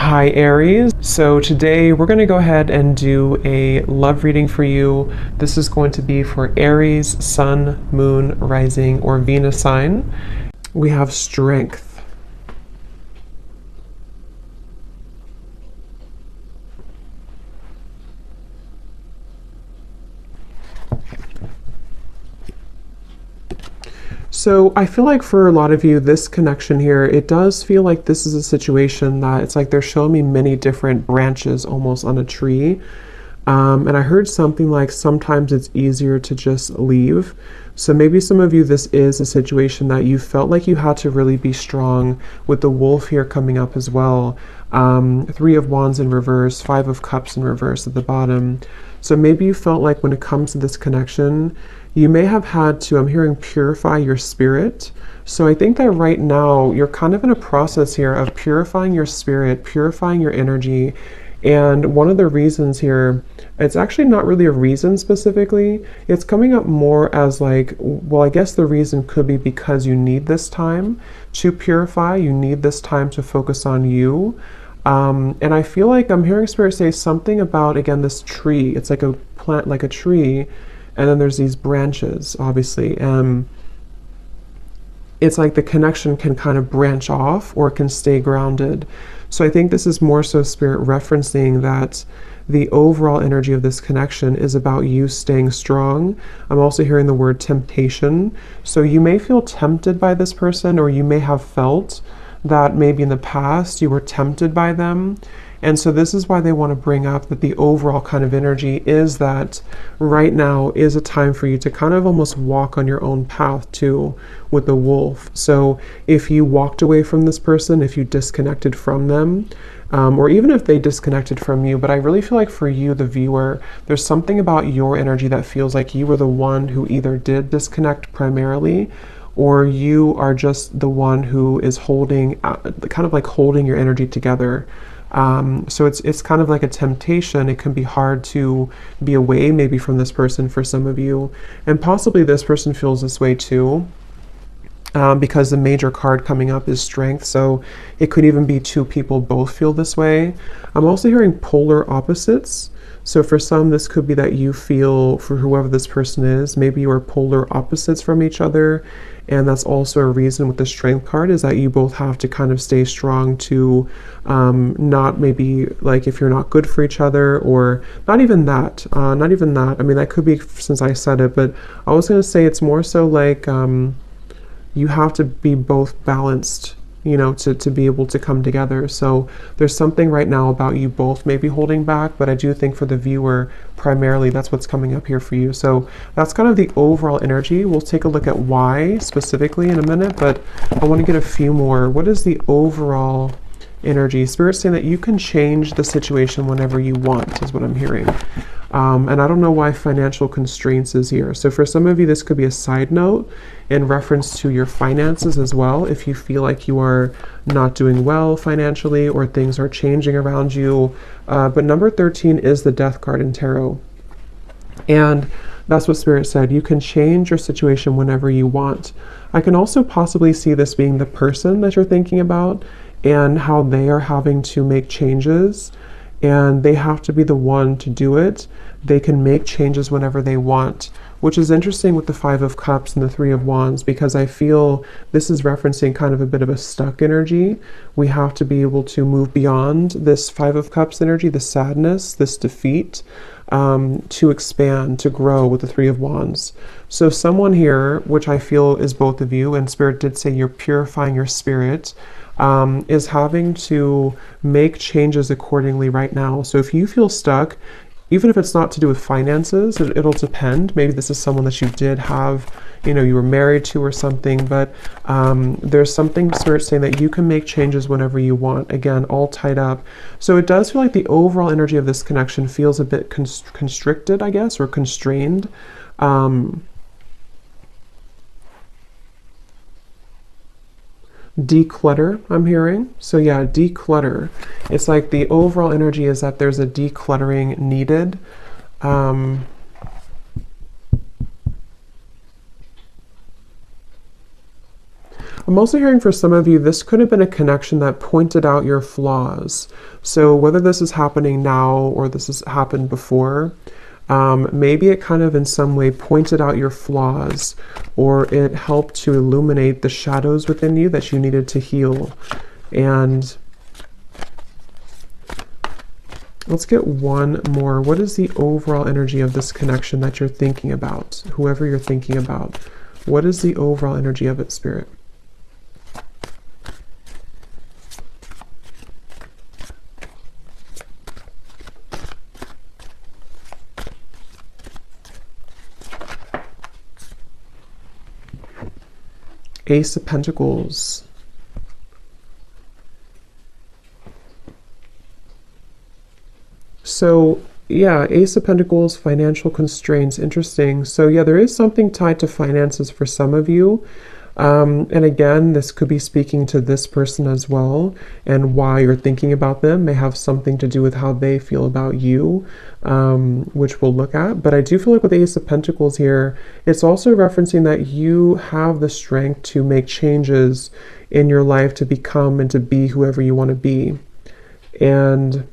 Hi Aries. So today we're going to go ahead and do a love reading for you. This is going to be for Aries, Sun, Moon, Rising, or Venus sign. We have strength. So I feel like for a lot of you, this connection here, it does feel like this is a situation that it's like they're showing me many different branches almost on a tree. And I heard something like sometimes it's easier to just leave. So maybe some of you, this is a situation that you felt like you had to really be strong with the wolf here coming up as well. Three of Wands in reverse, Five of Cups in reverse at the bottom. So maybe you felt like when it comes to this connection, you may have had to, I'm hearing, purify your spirit. So I think that right now you're kind of in a process here of purifying your spirit, purifying your energy. And one of the reasons here, it's actually not really a reason specifically. It's coming up more as like, well, I guess the reason could be because you need this time to purify. You need this time to focus on you. And I feel like I'm hearing Spirit say something about, again, this tree. It's like a plant, like a tree. And then there's these branches, obviously. It's like the connection can kind of branch off or it can stay grounded. So I think this is more so Spirit referencing that the overall energy of this connection is about you staying strong. I'm also hearing the word temptation. So you may feel tempted by this person, or you may have felt that maybe in the past you were tempted by them. And so this is why they want to bring up that the overall kind of energy is that right now is a time for you to kind of almost walk on your own path too with the wolf. So if you walked away from this person, if you disconnected from them, or even if they disconnected from you, but I really feel like for you, the viewer, there's something about your energy that feels like you were the one who either did disconnect primarily, or you are just the one who is holding, kind of like holding your energy together. So it's kind of like a temptation. It can be hard to be away maybe from this person for some of you, and possibly this person feels this way too, because the major card coming up is strength. So it could even be two people both feel this way. I'm also hearing polar opposites. So for some, this could be that you feel, for whoever this person is, maybe you are polar opposites from each other. And that's also a reason with the strength card, is that you both have to kind of stay strong to not maybe like if you're not good for each other, or not even that. I mean, that could be since I said it, but I was going to say it's more so like you have to be both balanced, you know, to be able to come together. So there's something right now about you both maybe holding back, but I do think for the viewer, primarily that's what's coming up here for you. So that's kind of the overall energy. We'll take a look at why specifically in a minute, but I want to get a few more. What is the overall energy? Spirit's saying that you can change the situation whenever you want, is what I'm hearing. And I don't know why financial constraints is here. So for some of you, this could be a side note in reference to your finances as well. If you feel like you are not doing well financially, or things are changing around you. But number 13 is the Death card in tarot. And that's what Spirit said. You can change your situation whenever you want. I can also possibly see this being the person that you're thinking about and how they are having to make changes. And they have to be the one to do it. They can make changes whenever they want, which is interesting with the Five of Cups and the Three of Wands, because I feel this is referencing kind of a bit of a stuck energy. We have to be able to move beyond this Five of Cups energy, the sadness, this defeat, to expand, to grow with the Three of Wands. So someone here, which I feel is both of you, and Spirit did say you're purifying your spirit, is having to make changes accordingly right now. So if you feel stuck, even if it's not to do with finances, it'll depend. Maybe this is someone that you did have, you know, you were married to or something, but there's something Spirit saying that you can make changes whenever you want. Again, all tied up. So it does feel like the overall energy of this connection feels a bit constricted, I guess, or constrained. Declutter, I'm hearing. So yeah, declutter. It's like the overall energy is that there's a decluttering needed. I'm also hearing for some of you, this could have been a connection that pointed out your flaws. So whether this is happening now or this has happened before, maybe it kind of in some way pointed out your flaws, or it helped to illuminate the shadows within you that you needed to heal. And let's get one more. What is the overall energy of this connection that you're thinking about? Whoever you're thinking about, what is the overall energy of it, Spirit? Ace of Pentacles. So yeah, Ace of Pentacles, financial constraints, interesting. So yeah, there is something tied to finances for some of you. And again, this could be speaking to this person as well, and why you're thinking about them may have something to do with how they feel about you, which we'll look at. But I do feel like with the Ace of Pentacles here, it's also referencing that you have the strength to make changes in your life to become and to be whoever you want to be. And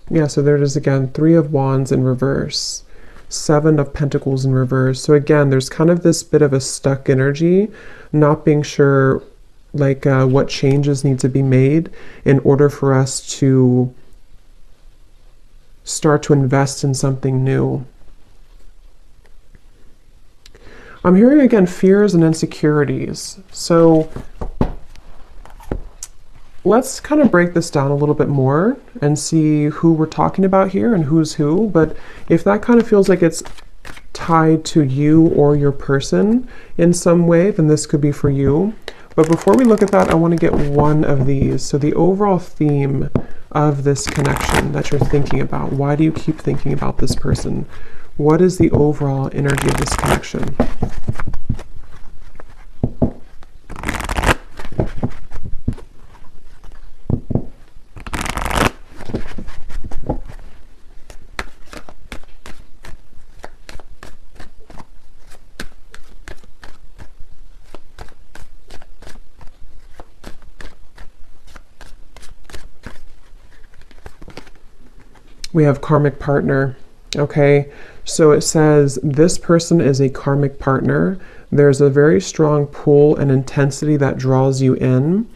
yeah, so there it is again, Three of Wands in reverse, Seven of Pentacles in reverse. So again, there's kind of this bit of a stuck energy, not being sure like what changes need to be made in order for us to start to invest in something new. I'm hearing again fears and insecurities. So let's kind of break this down a little bit more and see who we're talking about here and who's who. But if that kind of feels like it's tied to you or your person in some way, then this could be for you. But before we look at that, I want to get one of these. So the overall theme of this connection that you're thinking about, why do you keep thinking about this person? What is the overall energy of this connection? We have karmic partner. Okay, so it says this person is a karmic partner. There's a very strong pull and intensity that draws you in.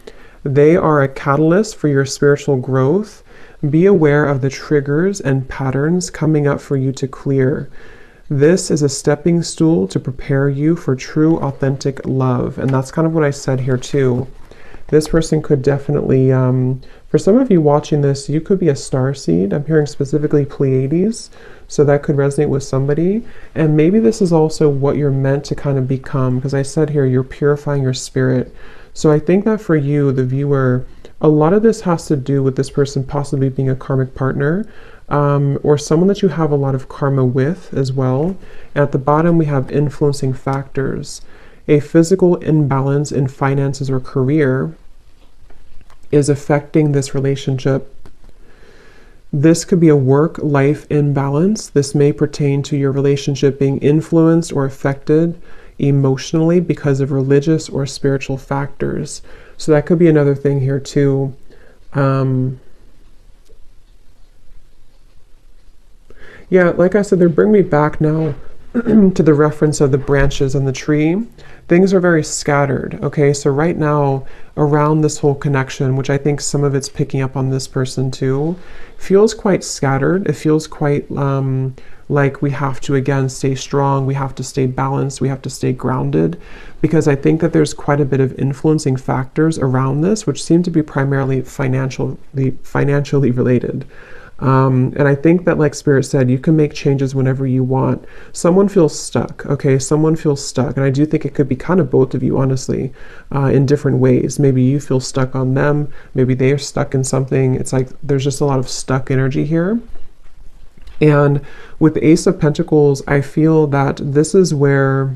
They are a catalyst for your spiritual growth. Be aware of the triggers and patterns coming up for you to clear. This is a stepping stool to prepare you for true, authentic love. And that's kind of what I said here too. This person could definitely, for some of you watching this, you could be a starseed. I'm hearing specifically Pleiades, so that could resonate with somebody. And maybe this is also what you're meant to kind of become, because I said here, you're purifying your spirit. So I think that for you, the viewer, a lot of this has to do with this person possibly being a karmic partner, or someone that you have a lot of karma with as well. At the bottom, we have influencing factors. A physical imbalance in finances or career is affecting this relationship. This could be a work-life imbalance. This may pertain to your relationship being influenced or affected emotionally because of religious or spiritual factors. So that could be another thing here too. Yeah, like I said, they bring me back now to the reference of the branches on the tree. Things are very scattered. Okay, so right now around this whole connection, which I think some of it's picking up on this person too, feels quite scattered. It feels quite like we have to again stay strong, we have to stay balanced, we have to stay grounded, because I think that there's quite a bit of influencing factors around this, which seem to be primarily financially related. And I think that, like Spirit said, you can make changes whenever you want. Someone feels stuck, okay? Someone feels stuck. And I do think it could be kind of both of you, honestly, in different ways. Maybe you feel stuck on them. Maybe they are stuck in something. It's like there's just a lot of stuck energy here. And with the Ace of Pentacles, I feel that this is where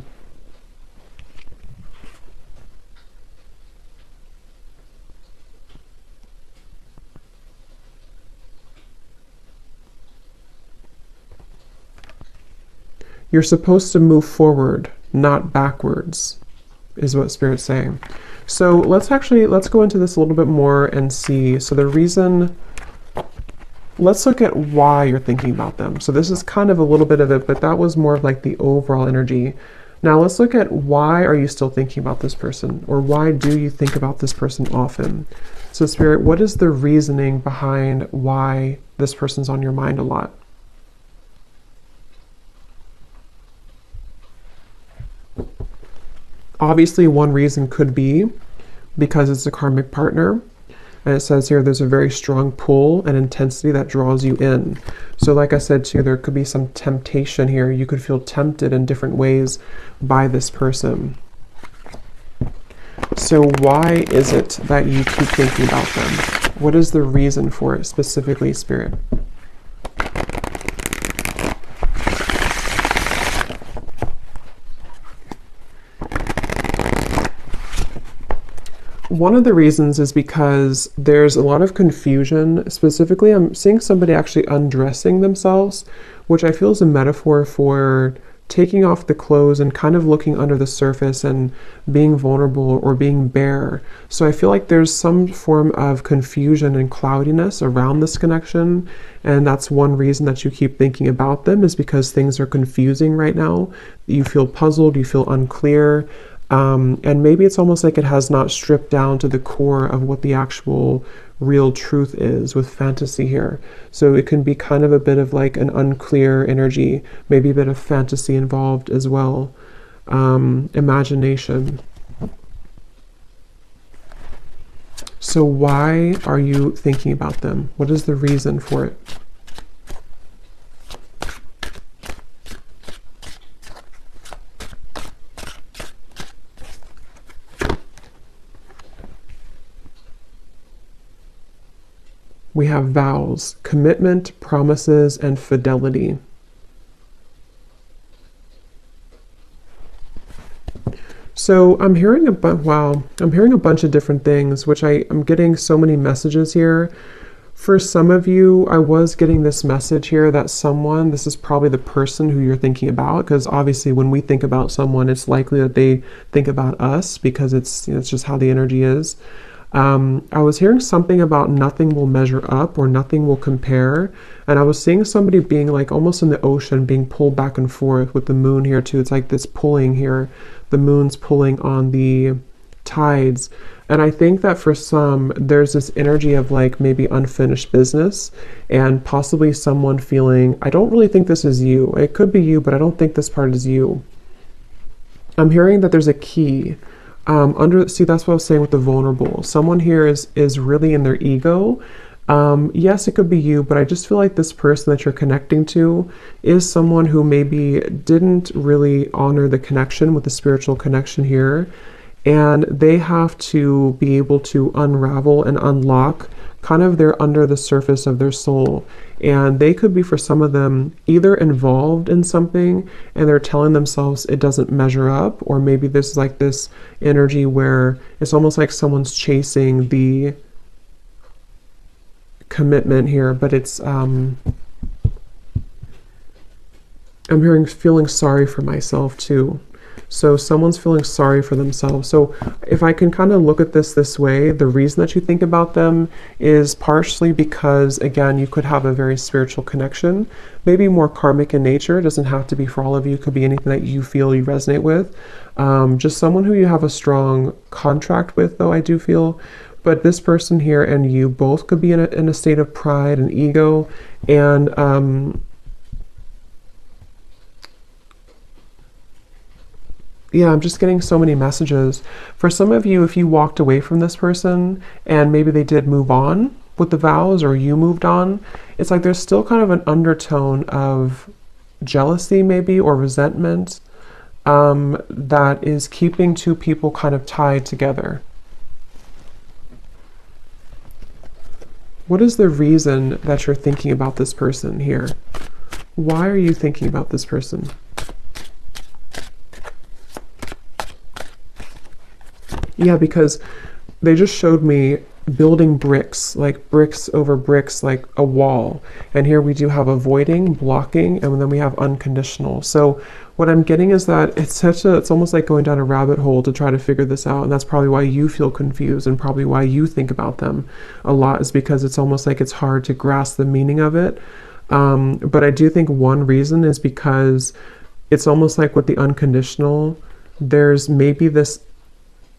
you're supposed to move forward, not backwards, is what Spirit's saying. So let's go into this a little bit more and see. So the reason, let's look at why you're thinking about them. So this is kind of a little bit of it, but that was more of like the overall energy. Now let's look at why are you still thinking about this person, or why do you think about this person often? So Spirit, what is the reasoning behind why this person's on your mind a lot? Obviously, one reason could be because it's a karmic partner. And it says here there's a very strong pull and intensity that draws you in. So like I said too, there could be some temptation here. You could feel tempted in different ways by this person. So why is it that you keep thinking about them? What is the reason for it specifically, Spirit? One of the reasons is because there's a lot of confusion. Specifically, I'm seeing somebody actually undressing themselves, which I feel is a metaphor for taking off the clothes and kind of looking under the surface and being vulnerable or being bare. So I feel like there's some form of confusion and cloudiness around this connection. And that's one reason that you keep thinking about them, is because things are confusing right now. You feel puzzled, you feel unclear. And maybe it's almost like it has not stripped down to the core of what the actual real truth is with fantasy here. So it can be kind of a bit of like an unclear energy, maybe a bit of fantasy involved as well. Imagination. So why are you thinking about them? What is the reason for it? We have vows, commitment, promises, and fidelity. So I'm hearing I'm hearing a bunch of different things, which I'm getting so many messages here. For some of you, I was getting this message here that this is probably the person who you're thinking about, because obviously when we think about someone, it's likely that they think about us, because it's just how the energy is. I was hearing something about nothing will measure up or nothing will compare. And I was seeing somebody being like almost in the ocean, being pulled back and forth with the moon here too. It's like this pulling here. The moon's pulling on the tides. And I think that for some, there's this energy of like maybe unfinished business, and possibly someone feeling, I don't really think this is you. It could be you, but I don't think this part is you. I'm hearing that there's a key. See, that's what I was saying with the vulnerable. Someone here is really in their ego. Yes, it could be you, but I just feel like this person that you're connecting to is someone who maybe didn't really honor the connection with the spiritual connection here. And they have to be able to unravel and unlock kind of their under the surface of their soul. And they could be, for some of them, either involved in something and they're telling themselves it doesn't measure up, or maybe there's like this energy where it's almost like someone's chasing the commitment here, but it's I'm feeling sorry for myself too. So someone's feeling sorry for themselves. So if I can kind of look at this way, the reason that you think about them is partially because, again, you could have a very spiritual connection, maybe more karmic in nature. It doesn't have to be for all of you. It could be anything that you feel you resonate with. Just someone who you have a strong contract with, though, I do feel. But this person here and you both could be in a state of pride and ego, and yeah, I'm just getting so many messages. For some of you, if you walked away from this person and maybe they did move on with the vows, or you moved on, it's like there's still kind of an undertone of jealousy maybe, or resentment, that is keeping two people kind of tied together. What is the reason that you're thinking about this person here? Why are you thinking about this person? Yeah, because they just showed me building bricks, like bricks over bricks, like a wall. And here we do have avoiding, blocking, and then we have unconditional. So what I'm getting is that it's almost like going down a rabbit hole to try to figure this out. And that's probably why you feel confused, and probably why you think about them a lot, is because it's almost like it's hard to grasp the meaning of it. But I do think one reason is because it's almost like with the unconditional, there's maybe this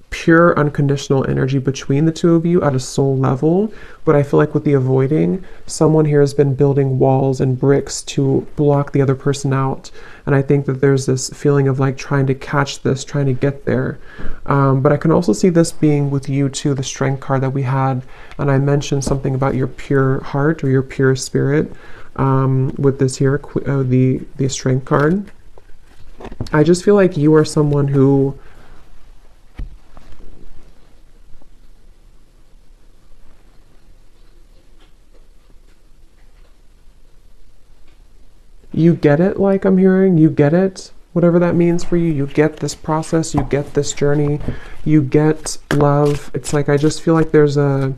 pure unconditional energy between the two of you at a soul level. But I feel like with the avoiding, someone here has been building walls and bricks to block the other person out. And I think that there's this feeling of like trying to catch this, trying to get there. But I can also see this being with you too, the strength card that we had. And I mentioned something about your pure heart or your pure spirit with this here, the strength card. I just feel like you are someone who you get it, like I'm hearing, you get it, whatever that means for you. You get this process, you get this journey, you get love. It's like, I just feel like there's a,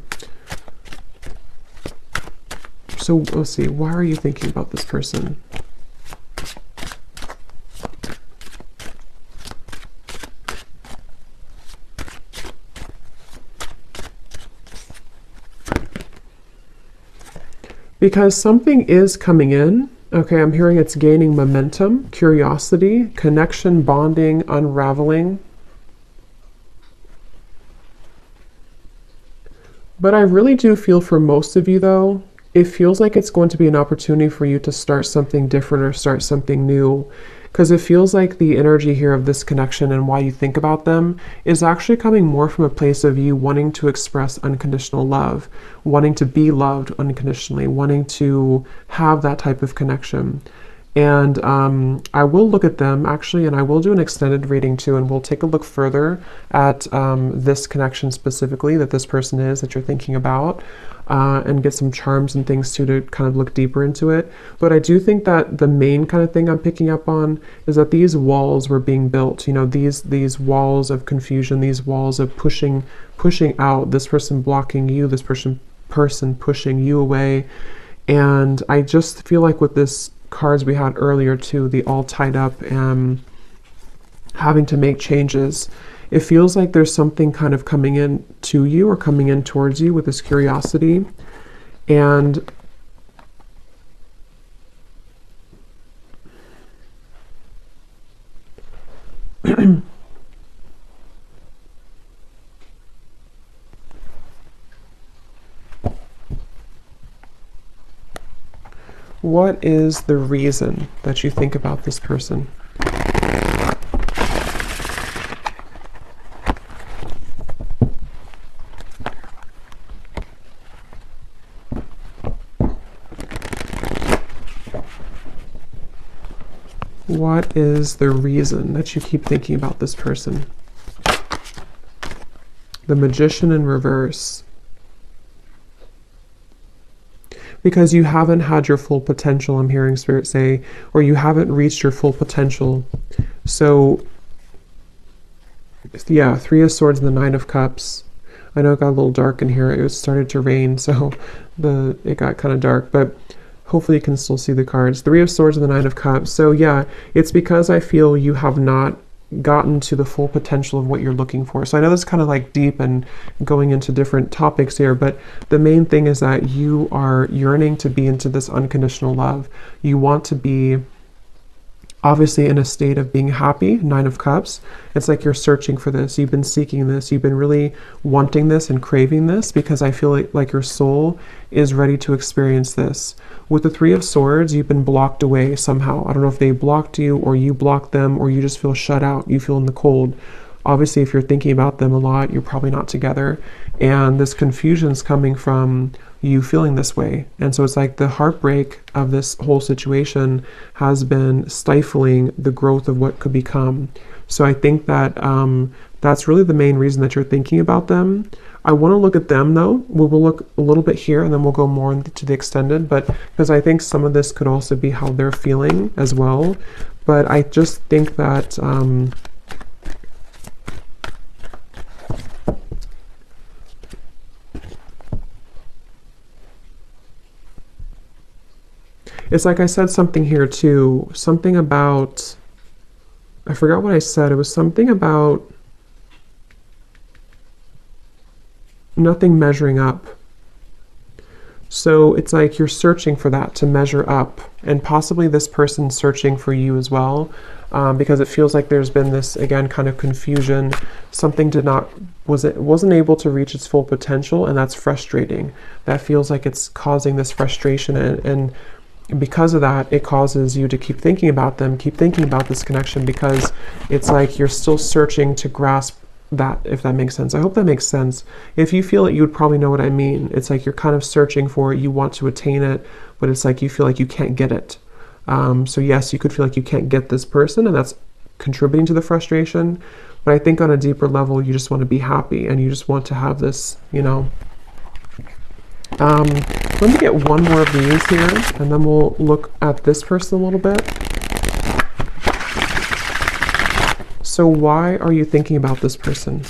so let's see, why are you thinking about this person? Because something is coming in. Okay, I'm hearing it's gaining momentum, curiosity, connection, bonding, unraveling. But I really do feel for most of you though, it feels like it's going to be an opportunity for you to start something different or start something new. Because it feels like the energy here of this connection and why you think about them is actually coming more from a place of you wanting to express unconditional love, wanting to be loved unconditionally, wanting to have that type of connection. And I will look at them actually, and I will do an extended reading too, and we'll take a look further at this connection specifically that this person is that you're thinking about. And get some charms and things too to kind of look deeper into it. But I do think that the main kind of thing I'm picking up on is that these walls were being built, you know, these walls of confusion, these walls of pushing out, this person blocking you, this person pushing you away. And I just feel like with this cards we had earlier too, the all tied up and having to make changes, it feels like there's something kind of coming in to you or coming in towards you with this curiosity. And what is the reason that you think about this person? What is the reason that you keep thinking about this person? The Magician in reverse. Because you haven't had your full potential, I'm hearing Spirit say, or you haven't reached your full potential. So, yeah, Three of Swords and the Nine of Cups. I know it got a little dark in here. It started to rain, so it got kind of dark, but hopefully you can still see the cards. Three of Swords and the Nine of Cups. So yeah, it's because I feel you have not gotten to the full potential of what you're looking for. So I know that's kind of like deep and going into different topics here, but the main thing is that you are yearning to be into this unconditional love. You want to be obviously in a state of being happy, Nine of Cups. It's like you're searching for this. You've been seeking this. You've been really wanting this and craving this, because I feel like your soul is ready to experience this. With the Three of Swords, you've been blocked away somehow. I don't know if they blocked you or you blocked them, or you just feel shut out. You feel in the cold. Obviously, if you're thinking about them a lot, you're probably not together. And this confusion is coming from you feeling this way. And so it's like the heartbreak of this whole situation has been stifling the growth of what could become. So I think that that's really the main reason that you're thinking about them. I want to look at them though. We'll look a little bit here and then we'll go more into the extended, but because I think some of this could also be how they're feeling as well. But I just think that it's like I said something here too, something about, I forgot what I said. It was something about nothing measuring up. So it's like you're searching for that to measure up, and possibly this person's searching for you as well, because it feels like there's been this, again, kind of confusion. Something wasn't able to reach its full potential, and that's frustrating. That feels like it's causing this frustration, and because of that, it causes you to keep thinking about them, keep thinking about this connection, because it's like you're still searching to grasp that, if that makes sense. I hope that makes sense. If you feel it, you would probably know what I mean. It's like you're kind of searching for it, you want to attain it, but it's like you feel like you can't get it. So yes, you could feel like you can't get this person, and that's contributing to the frustration. But I think on a deeper level, you just want to be happy, and you just want to have this, you know. Let me get one more of these here, and then we'll look at this person a little bit. So why are you thinking about this person?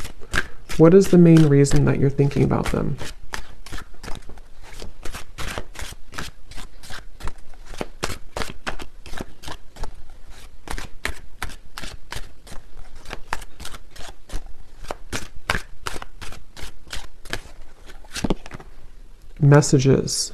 What is the main reason that you're thinking about them? Messages.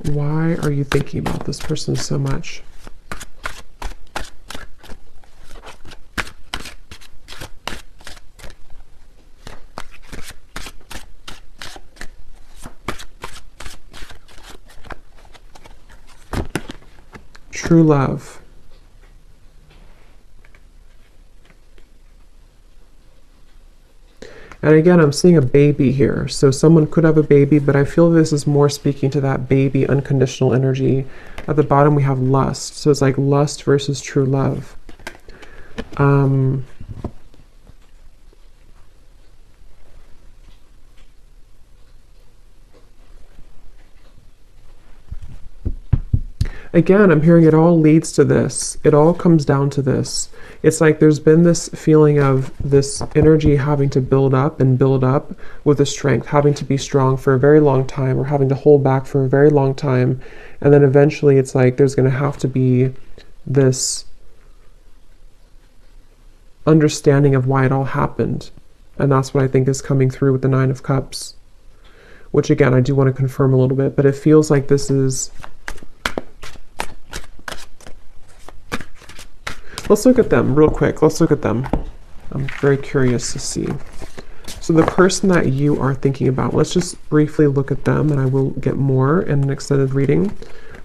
Why are you thinking about this person so much? True love. And again, I'm seeing a baby here. So someone could have a baby, but I feel this is more speaking to that baby unconditional energy. At the bottom, we have lust. So it's like lust versus true love. Again, I'm hearing it all leads to this. It all comes down to this. It's like there's been this feeling of this energy having to build up and build up with the strength, having to be strong for a very long time, or having to hold back for a very long time. And then eventually it's like there's going to have to be this understanding of why it all happened. And that's what I think is coming through with the Nine of Cups, which again, I do want to confirm a little bit, but it feels like this is... Let's look at them real quick. Let's look at them. I'm very curious to see. So the person that you are thinking about, let's just briefly look at them, and I will get more in an extended reading.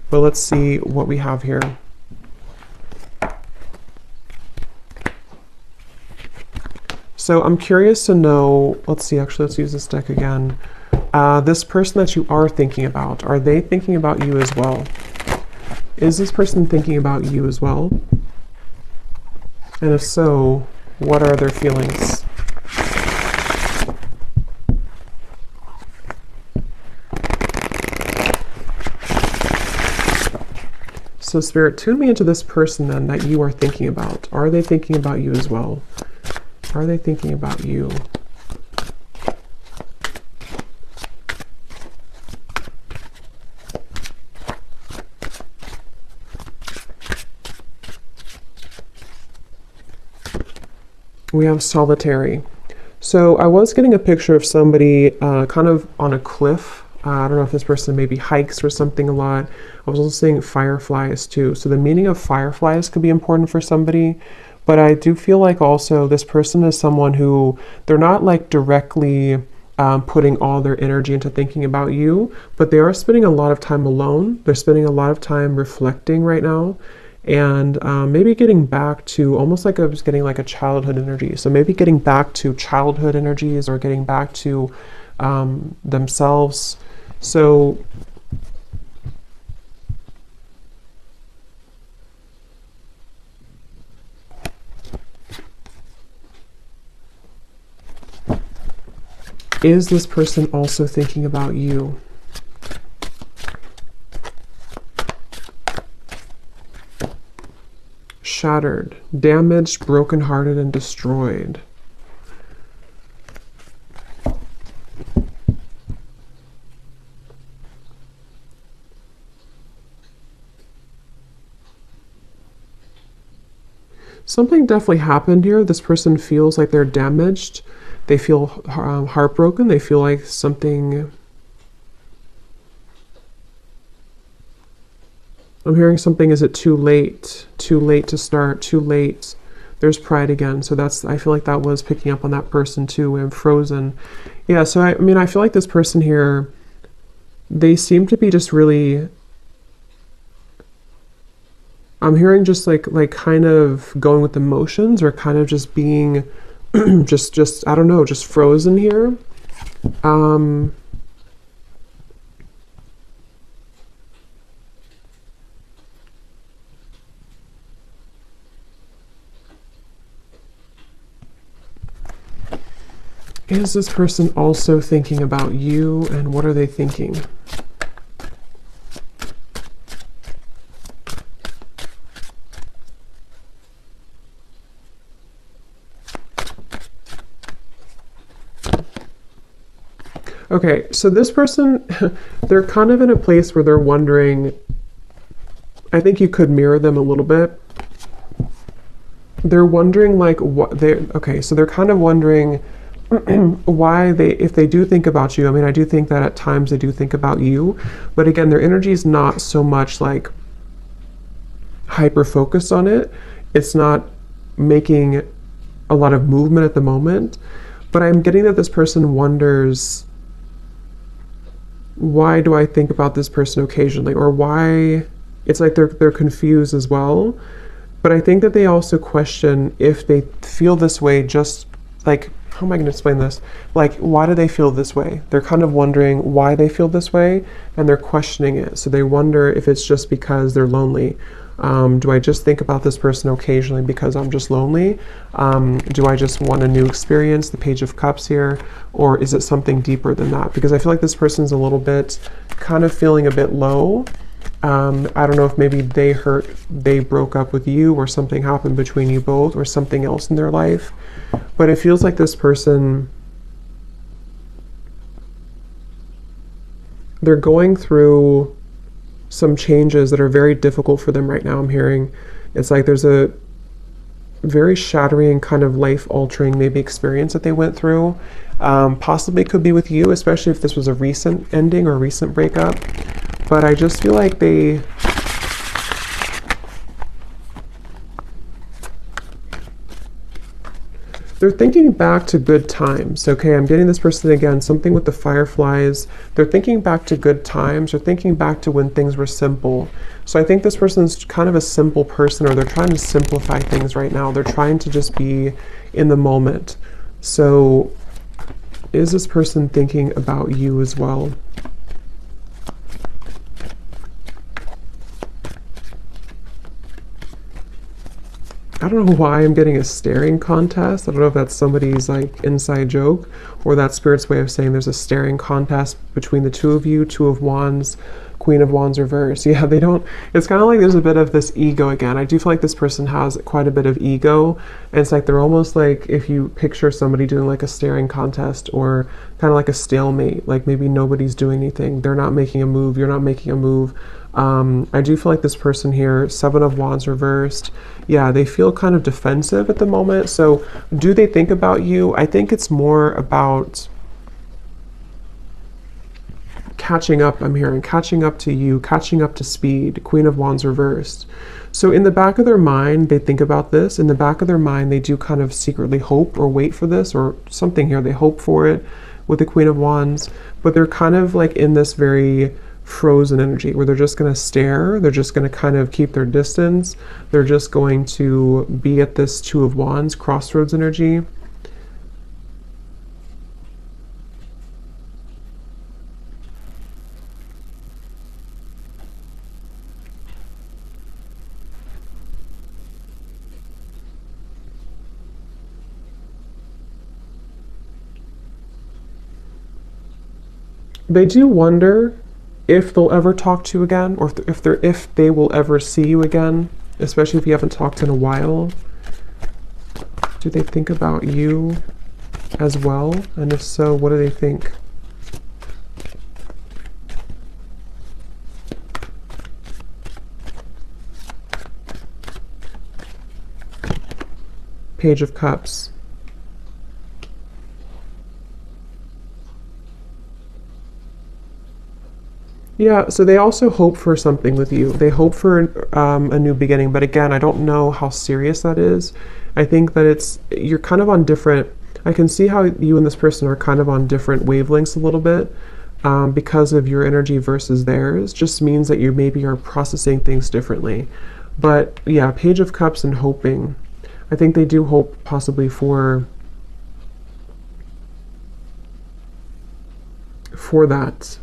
But let's see what we have here. So I'm curious to know, let's see, actually, let's use this deck again. This person that you are thinking about, are they thinking about you as well? Is this person thinking about you as well? And if so, what are their feelings? So Spirit, tune me into this person then that you are thinking about. Are they thinking about you as well? Are they thinking about you? We have solitary. So I was getting a picture of somebody kind of on a cliff I don't know if this person maybe hikes or something a lot. I was also seeing fireflies too. So the meaning of fireflies could be important for somebody. But I do feel like also this person is someone who they're not like directly putting all their energy into thinking about you, but they are spending a lot of time alone. They're spending a lot of time reflecting right now, and maybe getting back to almost like I was getting like a childhood energy. So maybe getting back to childhood energies or getting back to themselves. So is this person also thinking about you? Shattered, damaged, brokenhearted, and destroyed. Something definitely happened here. This person feels like they're damaged. They feel heartbroken. They feel like something... I'm hearing something, is it too late? Too late to start, too late. There's pride again. So that's, I feel like that was picking up on that person too. I'm frozen. Yeah, so I mean, I feel like this person here, they seem to be just really... I'm hearing just like kind of going with emotions, or kind of just being just I don't know, just frozen here. Is this person also thinking about you, and what are they thinking? Okay, so this person, they're kind of in a place where they're wondering, I think you could mirror them a little bit. They're wondering like what okay, so they're kind of wondering why if they do think about you. I mean, I do think that at times they do think about you, but again, their energy is not so much like hyper focused on it. It's not making a lot of movement at the moment, but I'm getting that this person wonders, why do I think about this person occasionally, or why it's like they're confused as well. But I think that they also question if they feel this way, just like, how am I going to explain this? Like, why do they feel this way? They're kind of wondering why they feel this way, and they're questioning it. So they wonder if it's just because they're lonely. Do I just think about this person occasionally because I'm just lonely? Do I just want a new experience, the Page of Cups here? Or is it something deeper than that? Because I feel like this person's a little bit kind of feeling a bit low. I don't know if maybe they broke up with you, or something happened between you both, or something else in their life. But it feels like this person, they're going through some changes that are very difficult for them right now. I'm hearing it's like there's a very shattering, kind of life altering maybe experience that they went through. Possibly could be with you, especially if this was a recent ending or a recent breakup. But I just feel like they're thinking back to good times. Okay, I'm getting this person again, something with the fireflies. They're thinking back to good times. They're thinking back to when things were simple. So I think this person's kind of a simple person, or they're trying to simplify things right now. They're trying to just be in the moment. So is this person thinking about you as well? I don't know why I'm getting a staring contest. I don't know if that's somebody's like inside joke, or that Spirit's way of saying there's a staring contest between the two of you. Two of Wands, Queen of Wands reverse. Yeah, they don't, it's kind of like there's a bit of this ego again. I do feel like this person has quite a bit of ego, and it's like they're almost like, if you picture somebody doing like a staring contest, or kind of like a stalemate, like maybe nobody's doing anything. They're not making a move. You're not making a move. I do feel like this person here, Seven of Wands reversed, yeah, they feel kind of defensive at the moment. So do they think about you? I think it's more about catching up, I'm hearing, catching up to you, catching up to speed, Queen of Wands reversed. So in the back of their mind, they think about this. In the back of their mind, they do kind of secretly hope or wait for this or something here. They hope for it with the Queen of Wands, but they're kind of like in this very frozen energy where they're just going to stare. They're just going to kind of keep their distance. They're just going to be at this Two of Wands crossroads energy. They do wonder if they'll ever talk to you again, or if they will ever see you again, especially if you haven't talked in a while. Do they think about you as well? And if so, what do they think? Page of Cups. Yeah, so they also hope for something with you. They hope for a new beginning, but again, I don't know how serious that is. I think that you're kind of on different, I can see how you and this person are kind of on different wavelengths a little bit because of your energy versus theirs. Just means that you maybe are processing things differently. But yeah, Page of Cups and hoping. I think they do hope possibly for that.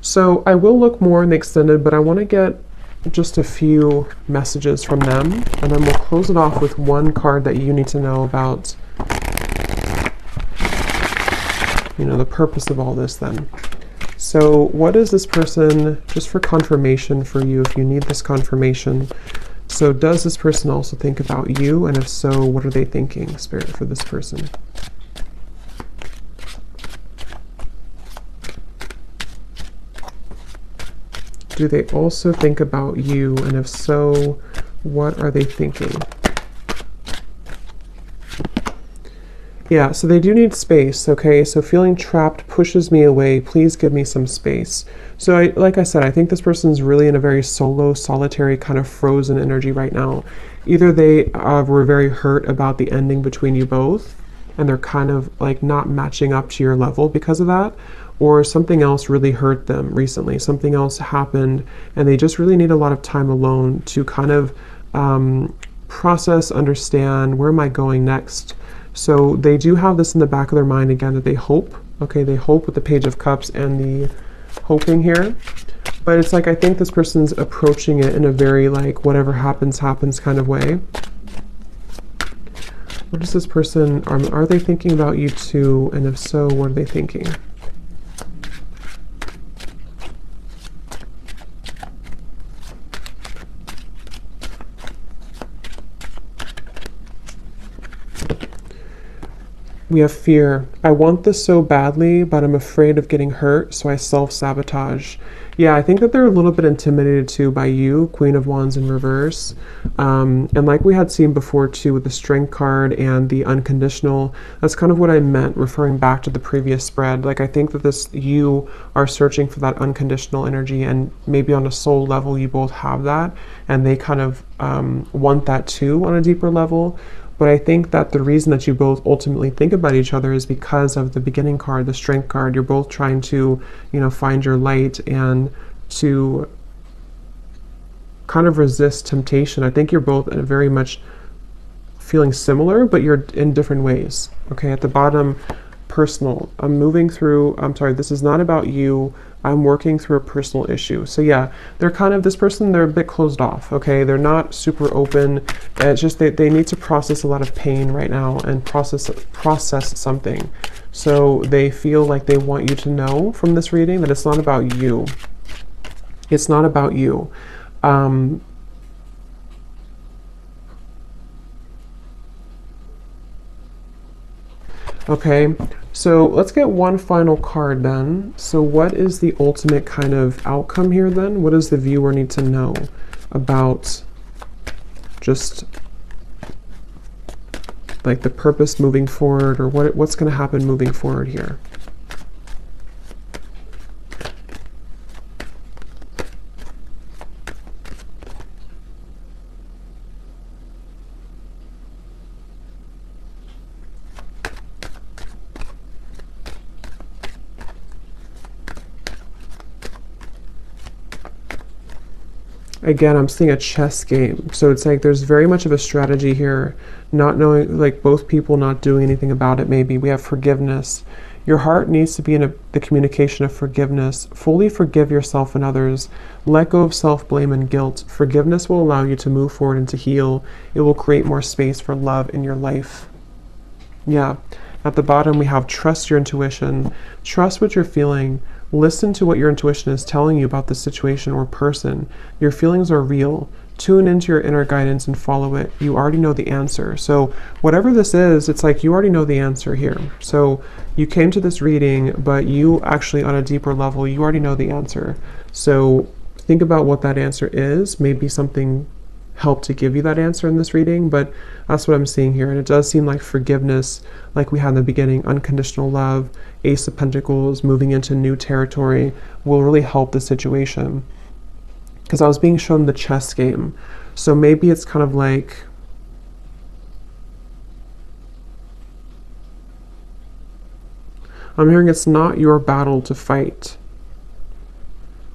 So I will look more in the extended, but I want to get just a few messages from them, and then we'll close it off with one card that you need to know about, you know, the purpose of all this then. So what is this person, just for confirmation for you, if you need this confirmation. So does this person also think about you? And if so, what are they thinking, Spirit, for this person? Do they also think about you? And if so, what are they thinking? Yeah, so they do need space, okay? So feeling trapped pushes me away. Please give me some space. So like I said, I think this person's really in a very solo, solitary, kind of frozen energy right now. Either they were very hurt about the ending between you both, and they're kind of like not matching up to your level because of that, or something else really hurt them recently. Something else happened, and they just really need a lot of time alone to kind of process, understand, where am I going next? So they do have this in the back of their mind again, that they hope. Okay, they hope with the Page of Cups and the hoping here. But it's like, I think this person's approaching it in a very like, whatever happens, happens kind of way. What is this person, are they thinking about you too? And if so, what are they thinking? We have fear. I want this so badly, but I'm afraid of getting hurt, so I self-sabotage. Yeah, I think that they're a little bit intimidated too by you, Queen of Wands in reverse. And like we had seen before too with the Strength card and the unconditional, that's kind of what I meant referring back to the previous spread. Like I think that you are searching for that unconditional energy, and maybe on a soul level you both have that, and they kind of want that too on a deeper level. But I think that the reason that you both ultimately think about each other is because of the beginning card, the Strength card. You're both trying to, you know, find your light and to kind of resist temptation. I think you're both very much feeling similar, but you're in different ways. Okay, at the bottom, personal. I'm moving through, I'm sorry, this is not about you. I'm working through a personal issue. So yeah, they're kind of, this person, they're a bit closed off, okay? They're not super open. It's just they need to process a lot of pain right now and process something. So they feel like they want you to know from this reading that it's not about you. It's not about you. Okay, so let's get one final card then. So what is the ultimate kind of outcome here then? What does the viewer need to know? about just like the purpose moving forward, or what's going to happen moving forward here. Again, I'm seeing a chess game. So it's like there's very much of a strategy here, not knowing, like both people not doing anything about it maybe. We have forgiveness. Your heart needs to be in the communication of forgiveness. Fully forgive yourself and others. Let go of self-blame and guilt. Forgiveness will allow you to move forward and to heal. It will create more space for love in your life. Yeah. At the bottom, we have trust your intuition. Trust what you're feeling. Listen to what your intuition is telling you about the situation or person. Your feelings are real. Tune into your inner guidance and follow it. You already know the answer. So whatever this is, it's like you already know the answer here. So you came to this reading, but you actually, on a deeper level, you already know the answer. So think about what that answer is. Maybe something helped to give you that answer in this reading, but that's what I'm seeing here. And it does seem like forgiveness, like we had in the beginning, unconditional love, Ace of Pentacles, moving into new territory, will really help the situation. Because I was being shown the chess game. So maybe it's kind of like, I'm hearing it's not your battle to fight.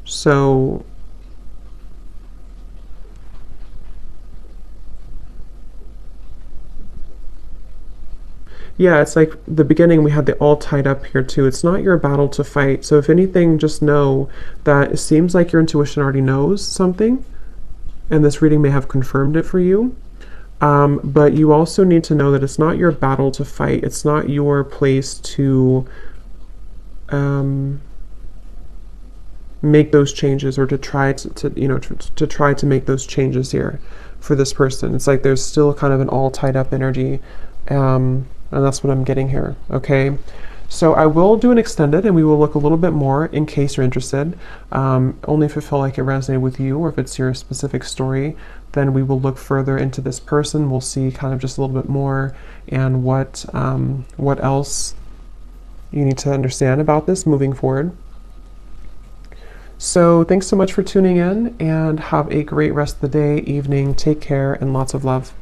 So yeah, it's like the beginning, we had the all tied up here too. It's not your battle to fight. So if anything, just know that it seems like your intuition already knows something, and this reading may have confirmed it for you. But you also need to know that it's not your battle to fight. It's not your place to make those changes, or to try to try to make those changes here for this person. It's like there's still kind of an all tied up energy. And that's what I'm getting here, okay? So I will do an extended, and we will look a little bit more in case you're interested. Only if it felt like it resonated with you, or if it's your specific story, then we will look further into this person. We'll see kind of just a little bit more, and what else you need to understand about this moving forward. So thanks so much for tuning in, and have a great rest of the day, evening. Take care, and lots of love.